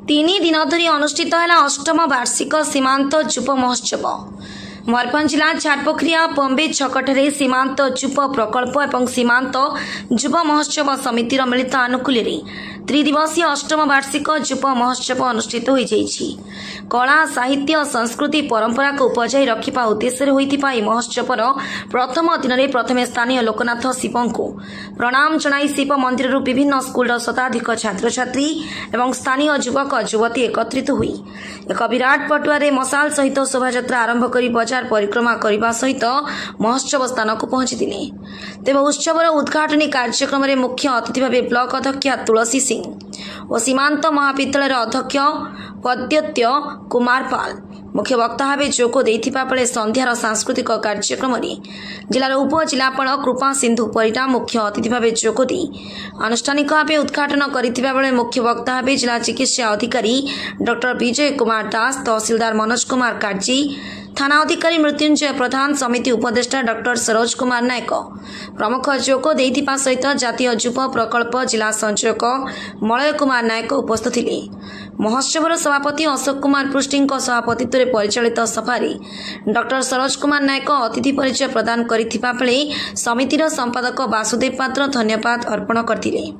तीन दिन धरी अनुष्ठित है अष्टम वार्षिक सीमांत जुप महोत्सव। मयूरभंज जिला झारपोखरिया बम्बे छकठे सीमांत जुप प्रकल्प और सीमांत जुब महोत्सव समितिर मिलित आनुकूल्य त्रिदिवसीय अष्टम वार्षिक जुप महोत्सव अनुष्ठित हो कला साहित्य संस्कृति परंपरा को बजाय रखा उद्देश्य होता महोत्सवर प्रथम दिन में प्रथम स्थानीय लोकनाथ शिव को प्रणाम जनाई शिव मंदिर विभिन्न स्कूल शताधिक छात्र छात्री एवं स्थानीय युवक युवती एकत्रित हुई एक विराट पटुआरे मशाल सहित शोभायात्रा आरंभ कर बजार परिक्रमा करने सहित महोत्सव स्थान को पहुंची तेज उत्सवर उद्घाटनी कार्यक्रम में मुख्य अतिथि भाव ब्लॉक अध्यक्षा तुलसी सिंह और सीमांत महाविद्यालय अध्यक्ष पद्यत्य कुमार पाल मुख्य वक्ता भाव जोग देथिबा बेले संध्यार सांस्कृतिक कार्यक्रम जिलार उपजिलापाल कृपा सिंधु परिडा मुख्य अतिथि भाव जोग दे आनुष्ठानिक भाव उद्घाटन करथिबा बेले मुख्य वक्ता भाव जिला चिकित्सा अधिकारी डॉक्टर विजय कुमार दास तहसीलदार मनोज कुमार काजी थाना अधिकारी मृत्युंजय प्रधान समिति उपदेष्टा डॉक्टर सरोज कुमार नायक प्रमुख जोग देथिबा सहित जातीय जुब प्रकल्प जिला संयोजक मलय कुमार नायक उपस्थित थिले। महोत्सवर सभापति अशोक कुमार पृष्टि सभापतित्व परिचालित सभारे डॉक्टर सरोज कुमार नायक अतिथि परिचय प्रदान करथिबा बेले समितिर संपादक वासुदेव पात्र धन्यवाद अर्पण करथिले।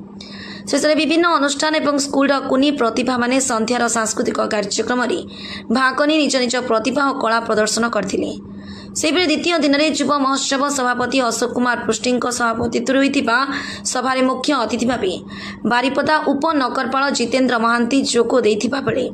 शेष विभिन्न अनुष्ठान और स्कूल कुनी प्रतिभा माने संध्यार सांस्कृतिक कार्यक्रम में भाग नहीं निज निज प्रतिभा और कला प्रदर्शन करथिले। सेबरे द्वितीय दिन में जुब महोत्सव सभापति अशोक कुमार पृष्टि सभापतित्व होता सभारे मुख्य अतिथि भाव बारिपदा उपनगरपाल जितेन्द्र महांती जोग देथिबा बेले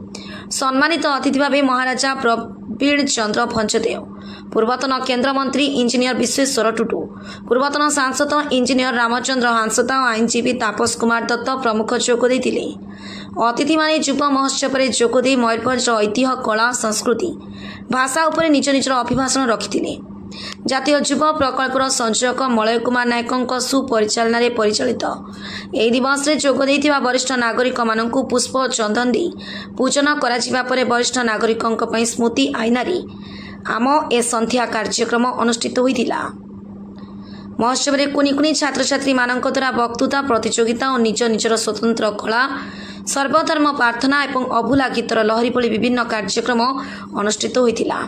सम्मानित अतिथि भाव महाराजा प्रवीण चंद्र भंजदेव पूर्वतन केन्द्रमंत्री इंजीनियर विश्वेश्वर टुटू पूर्वतन सांसद इंजीनियर रामचंद्र हांसदा और आईनजीवी तापस कुमार दत्त प्रमुख जोग देथिले। अतिथि माने जुब महोत्सव में जोग दे मयूरभंज ऐतिह्य कला संस्कृति भाषा उपर निज निजर अभिभाषण रखिथिले। जातीय जुब प्रकल्पर संयोजक मलय कुमार नायक सुपरिचालन परिचालित यह दिवस में जोग देथिबा वरिष्ठ नागरिक मानकु पुष्प चंदन दे पूजन करा परे वरिष्ठ नागरिकों पई स्मृति आईनारी आम ए संध्या कार्यक्रम अनुष्ठित होइतिला। महोत्सव में कुनी कुनी छात्र छात्री मानक द्वारा वक्तृता प्रतियोगिता और निज निजर स्वतंत्र कला सर्वधर्म प्रार्थना और अभुला गीतर लहरी भली विभिन्न कार्यक्रम अनुष्ठित होइतिला।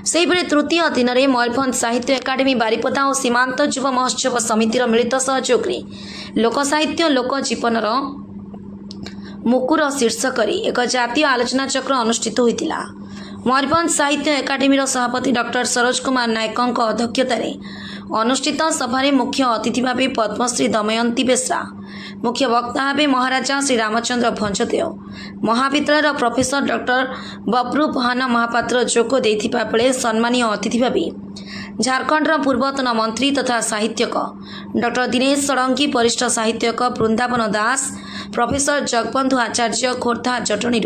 सेहिपरि तृतीय दिन में मयूरभंज साहित्य एकाडेमी बारिपदा और सीमांत जुब महोत्सव समितिर मिलित सहयोग लोक साहित्य लोक जीवनर मुकुर शीर्षक एक जातीय आलोचना चक्र अनुष्ठित होइतिला। मयूरभंज साहित्य एकाडेमी सभापति डॉक्टर सरोज कुमार नायक अध्यक्षतार अनुष्ठित सभारे मुख्य अतिथि भाव पद्मश्री दमयंती बेसरा मुख्य वक्ता भाव महाराजा श्री रामचंद्र भंजदेव महाविद्यालय प्रोफेसर डॉक्टर बब्रू बहान महापात्र जोग देथिबा बेले सम्मानीय अतिथि भाव झारखंडर पूर्वतन मंत्री तथा साहित्यक डॉक्टर दिनेश षडंगी वरिष्ठ साहित्यक वृंदावन दास प्रोफेसर जगबंधु आचार्य खोर्धा जटणी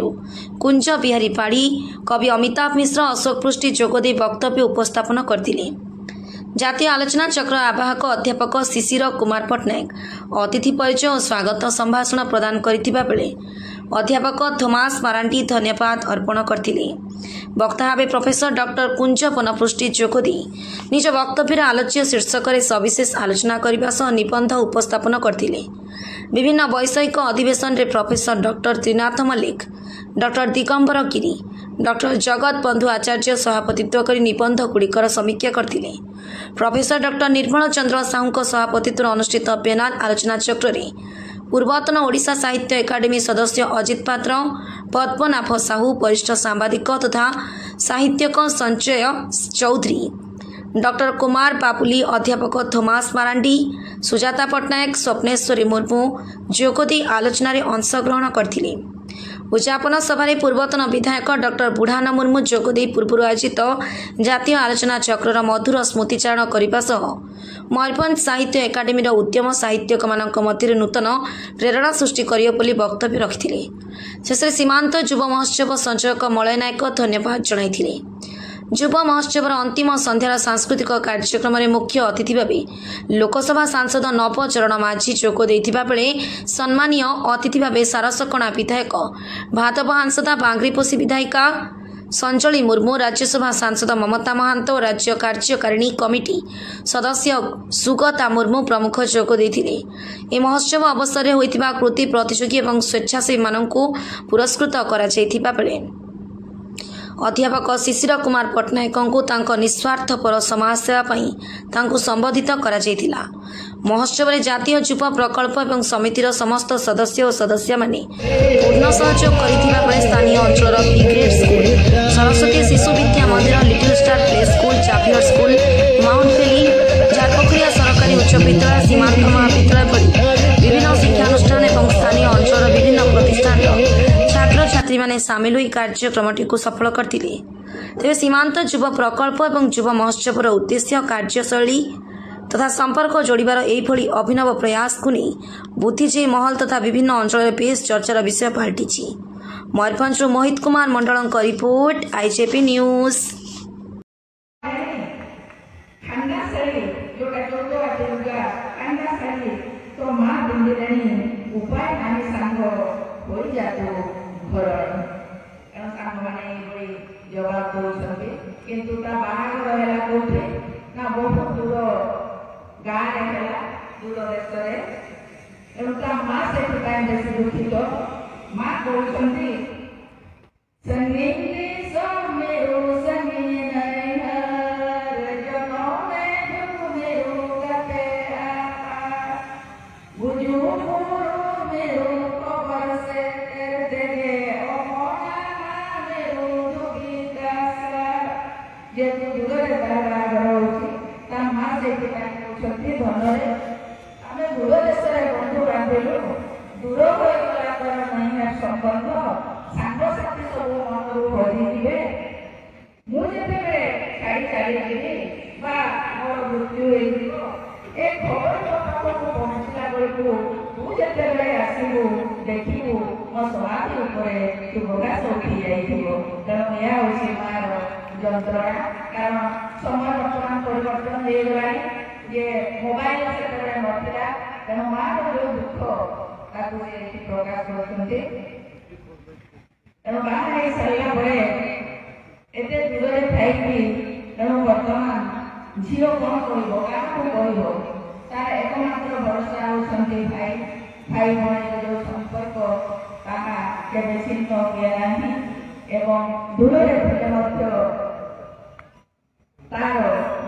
कुंज बिहारी पाड़ी कवि अमिताभ मिश्र अशोक पृष्टि जोगदे वक्तव्य उपस्थापन करथिले। जातीय आलोचना चक्र आवाहक अध्यापक शिशिर कुमार पट्टनायक अतिथि परिचय और स्वागत संभाषण प्रदान करथिबा बेले अध्यापक थोमास मारांडी धन्यवाद अर्पण करथिले। वक्ता भाव प्रोफेसर डॉक्टर कुंज पनपृष्टि जोग दे निज वक्तव्य आलोच्य शीर्षक सविशेष आलोचना करने सह निबंध उपस्थापन करथिले। विभिन्न वैषयिक अधिवेशन में professor doctor Trinath Mallick doctor Digambar Giri doctor Jagat Bandhu Acharya सभापतित्व कर निबंध गुड़िकर समीक्षा करथिले। प्रोफेसर डॉक्टर निर्मल चंद्र साहू सभापतित्व अनुष्ठित पेनाल आलोचना चक्र पूर्वतन ओडिशा साहित्य एकाडेमी सदस्य अजित पात्र पद्मनाभ साहू वरिष्ठ सांबादिक तथा साहित्यक संजय चौधरी डॉक्टर कुमार बापुली अध्यापक थोमास मारांडी सुजाता पट्टनायक स्वप्नेश्वरी मुर्मू जोगदी आलोचन अंशग्रहण करथिले। उद्यापन सभारे पूर्वतन विधायक डॉक्टर बुढ़ान मुर्मू जोगदे पूर्व आयोजित जातीय आलोचना चक्र मधुर स्मृतिचारण करने सह मयूरभंज साहित्य एकाडेमी उद्यम साहित्यक मानक मध्य नूतन प्रेरणा सृष्टि करियो वक्तव्य रखिथिले। शेष सीमांत जुब महोत्सव संयोजक मलय नायक धन्यवाद जणाइथिले। जुब महोत्सवर अंतिम संध्यार सांस्कृतिक कार्यक्रम में मुख्य अतिथि भाव लोकसभा सांसद नवचरण माझी जोग देथिबा बेले सम्मानीय अतिथि भाव सारसकणा विधायक भातब हांसदा बांग्रीपोषी विधायिका संजली मुर्मू, राज्यसभा सांसद ममता महांत और राज्य कार्यकारिणी कमिटी सदस्य सुगता मुर्मू प्रमुख जोग देथिले। ए महोत्सव अवसर में होइतिबा कृति प्रतियोगी और स्वेच्छासेवी माननकु पुरस्कृत करा जायथिबा बेले अध्यापक शिशिर कुमार पट्टनायक को निस्वार्थपर समाजसेवा संबोधित करा जायथिला। महोत्सव में जातीय युवा प्रकल्प और समितिर समस्त सदस्य और सदस्य माने पूर्ण सहयोग करिथिबा बेले स्थानीय अंचल B grade school, Saraswati Shishu Vidya Mandir, Little Star Play School, जाफियर स्कूल, माउंट भेली, झारपखरिया सरकारी उच्च विद्यालय, सीमांत महाविद्यालय भली विभिन्न शिक्षानुष्ठान और स्थानीय अंचल विभिन्न प्रतिष्ठान छात्र छात्री माने सामिल हुई कार्यक्रमटी को सफल करते। तेज सीमांत युवा प्रकल्प और युवा महोत्सव उद्देश्य कार्यशैली तथा संपर्क जोड़बार यही अभिनव प्रयास को नहीं बुद्धिजीवी महल तथा विभिन्न अंचल बेस चर्चार विषय पलटि। Mayurbhanj Mohit Kumar Mandal report, IJP news. जवाब दौरान किंतु बाहर रहा कौटे ना बहुत दूर गाँव दूर देश माँ से बेस दुखित माँ कहते दूर संबंध सांगसाथी सब मन भरी मुझे छाड़ी चली मोर मृत्यु ए खबर पहुँचला बेलू मुझे आसबू देखू मो समाधि शुभघास उठी जाइए। तेणु यह हूँ मार जंत्रणा कारण समय बर्तमान परिवर्तन हो गला जे मोबाइल से नाला तेणु मार जो दुख प्रकाश करते बाहर सारा एत दूर थी तेणु बर्तमान झील कौन कह तार एकमात्र भरोसा होती भाई भाई भाई जो संपर्क केवे छिन्न हुए दूर तार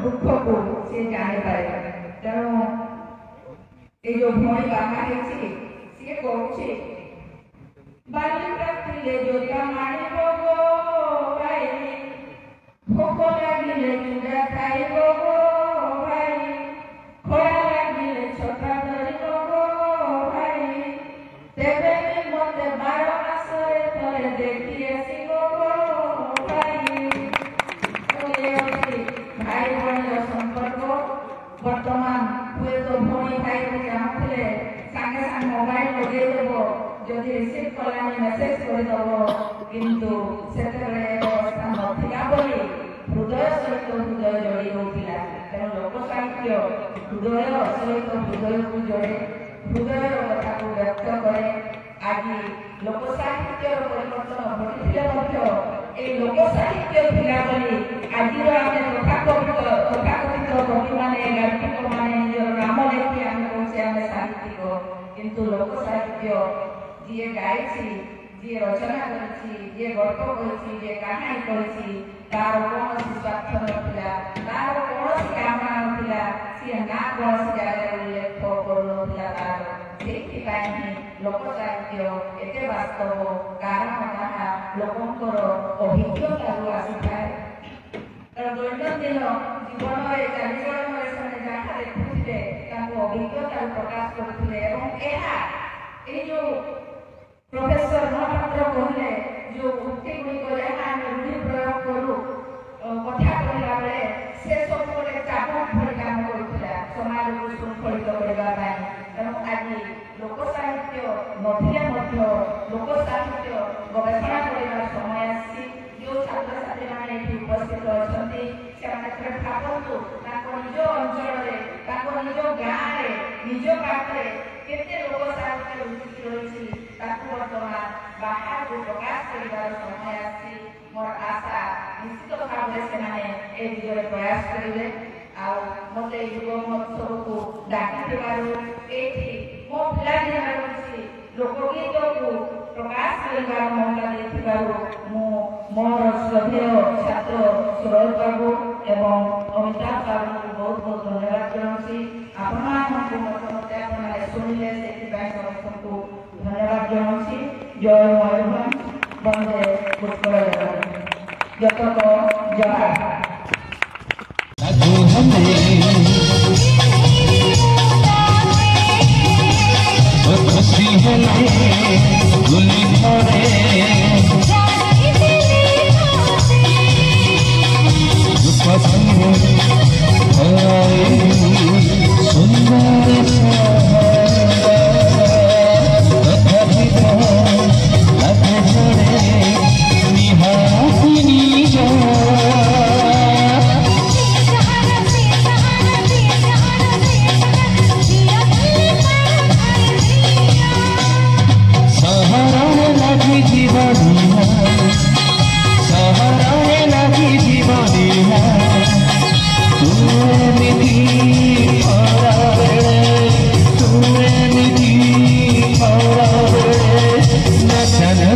दुख को सी जापारे। तेणु ये जो भाई बाहर सी कहे बालिका जोता माणी भाई भोक लगे चूड़ा खाइब भाई खड़ा लगे छटा धर भाई तेरे मत 12 मास थे देखी आसब भाई। भाई भाई संपर्क बर्तमान हुए तो भाई भाई को चाहते सागे सागे मोबाइल लगेदेव जदि रिसीव कला मेसेज करदेव किंतु से अवस्था नाला बोली हृदय सहित हृदय जोड़ी होता। तेणु लोक साहित्य हृदय सहित हृदय को जोड़े हृदय कथा को व्यक्त करे। आज लोक साहित्य परिवर्तन घटी लोक साहित्य आज तथाकथित कवि मैंने गायक मैंने निजर नाम लेखि आम कहे साहित्यिक किंतु लोक साहित्य जी गाई जी रचना कर गल्प कर कहानी कर तार कौन स्वार्थ नाला तार कौन कामना नाला सी ना कौन जगह उल्लेख करूला लोक साहित्य एत वास्तव कारण जहाँ लोकंर अभिज्ञता आसी थाए। दैनंदिन जीवन में चालीचलन जहाँ देखुले अभिज्ञता प्रकाश करते जो प्रोफेसर महापात्र कहले जो उक्ति गुड़िक जहाँ रूढ़ि प्रयोग करूँ कथा कहला बेले से सब गोटे चाबुक भली काम करूला समाज को शृंखलित करने। तेणु आज लोक साहित्य नथिले लोक साहित्य गवेषणा कर समय आसी जो छात्र छात्री मैंने उपस्थित अच्छा से भावतु निज अंचल निज गाँव निज पाखे केते लोक साहित्य रुचि रही ତାକୁ ବର୍ତ୍ତମାନ ବାହାରକୁ ପ୍ରକାଶ କରିବାର ସମୟ ଆସିଛି। ମୋର ଆଶା ନିଶ୍ଚିତ ଭାବରେ ସେମାନେ ଏ ଦିଗରେ ପ୍ରୟାସ କରିବେ। ଆଉ ମୋତେ ଏହି ଯୁବ ମହୋତ୍ସବକୁ ଡାକିଥିବାରୁ ଏଇଠି ମୋ ପିଲାଦିନର କିଛି ଲୋକଗୀତକୁ ପ୍ରକାଶ କରିବାର ମୌକା ଦେଇଥିବାରୁ ମୁଁ ମୋର ଶ୍ରଦ୍ଧେୟ ଛାତ୍ର ସୁରଜ ବାବୁ ଏବଂ ଅମିତାଭ ବାବୁଙ୍କୁ ବହୁତ ବହୁତ ଧନ୍ୟବାଦ ଜଣାଉଛି। ଆପଣମାନଙ୍କୁ ମୋତେ ଆପଣମାନେ ଶୁଣିଲେ ସେଥିପାଇଁ ସମସ୍ତଙ୍କୁ ଧନ୍ୟବାଦ ଜଣାଉଛି। ଜୟ ମୟୂରଭଞ୍ଜ, ବନ୍ଦେ ଉତ୍କଳ ଜଗତ ଜୟ।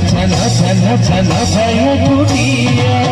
चला चला चला भय कुटिया